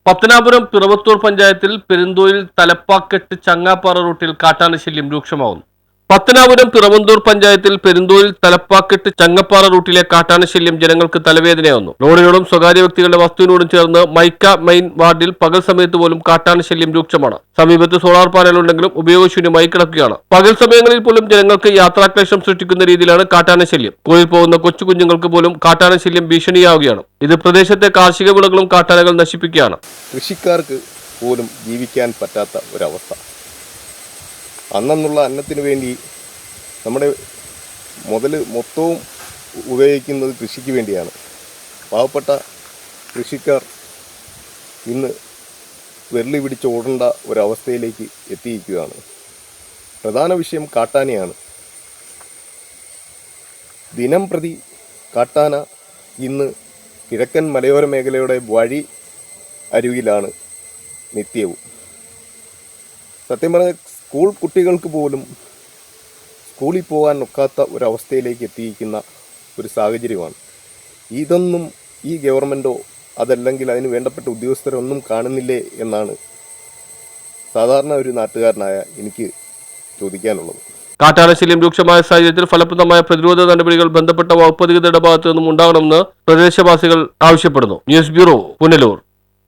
പത്തനാപുരം പിറവത്തൂർ പഞ്ചായത്തിൽ പെരുന്തോയിൽ തലപ്പാക്കെട്ട് ചങ്ങാപ്പാറ റൂട്ടിൽ കാട്ടാന ശല്യം രൂക്ഷമാവുന്നു. പത്തനാപുരം പിറവന്തൂർ പഞ്ചായത്തിൽ പെരുന്തോയിൽ തലപ്പാക്കെട്ട് ചങ്ങപ്പാറ റൂട്ടിലെ കാട്ടാന ശല്യം ജനങ്ങൾക്ക് തലവേദനയാവുന്നു. റോഡിനോടും സ്വകാര്യ വ്യക്തികളുടെ വസ്തുവിനോടും ചേർന്ന് മൈക്ക മെയിൻ വാർഡിൽ പകൽ സമയത്ത് പോലും കാട്ടാന ശല്യം രൂക്ഷമാണ്. സമീപത്ത് സോളാർ പാനലുണ്ടെങ്കിലും ഉപയോഗശൂന്യമായി കിടക്കുകയാണ്. പകൽ സമയങ്ങളിൽ പോലും ജനങ്ങൾക്ക് യാത്രാക്ലേശം സൃഷ്ടിക്കുന്ന രീതിയിലാണ് കാട്ടാന ശല്യം. സ്കൂളിൽ പോകുന്ന കൊച്ചു കുഞ്ഞുങ്ങൾക്ക് പോലും കാട്ടാന ശല്യം ഭീഷണിയാവുകയാണ്. ഇത് പ്രദേശത്തെ കാർഷിക വിളകളും കാട്ടാനകൾ നശിപ്പിക്കുകയാണ്. കൃഷിക്കാർക്ക് പോലും ജീവിക്കാൻ പറ്റാത്ത ഒരവസ്ഥ. അന്നുള്ള അന്നത്തിന് വേണ്ടി നമ്മുടെ മുതൽ മൊത്തവും ഉപയോഗിക്കുന്നത് കൃഷിക്ക് വേണ്ടിയാണ്. പാവപ്പെട്ട കൃഷിക്കാർ ഇന്ന് വെള്ളി പിടിച്ച് ഓടേണ്ട ഒരവസ്ഥയിലേക്ക് എത്തിയിരിക്കുകയാണ്. പ്രധാന വിഷയം കാട്ടാനയാണ്. ദിനം പ്രതി കാട്ടാന ഇന്ന് കിഴക്കൻ മലയോര മേഖലയുടെ വഴി അരുവിലാണ് നിത്യവും. സത്യം പറഞ്ഞാൽ സ്കൂൾ കുട്ടികൾക്ക് പോലും സ്കൂളിൽ പോകാൻ ഒക്കാത്ത ഒരവസ്ഥയിലേക്ക് എത്തിയിരിക്കുന്ന ഒരു സാഹചര്യമാണ്. ഇതൊന്നും ഈ ഗവൺമെൻറ്റോ അതല്ലെങ്കിൽ അതിന് വേണ്ടപ്പെട്ട ഉദ്യോഗസ്ഥരൊന്നും കാണുന്നില്ലേ എന്നാണ് സാധാരണ ഒരു നാട്ടുകാരനായ എനിക്ക് ചോദിക്കാനുള്ളത്. കാട്ടാന ശല്യം രൂക്ഷമായ സാഹചര്യത്തിൽ ഫലപ്രദമായ പ്രതിരോധ നടപടികൾ ബന്ധപ്പെട്ട വകുപ്പധികൃതരുടെ ഭാഗത്തു നിന്നും ഉണ്ടാകണമെന്ന് പ്രദേശവാസികൾ ആവശ്യപ്പെടുന്നു. News bureau, Punalur.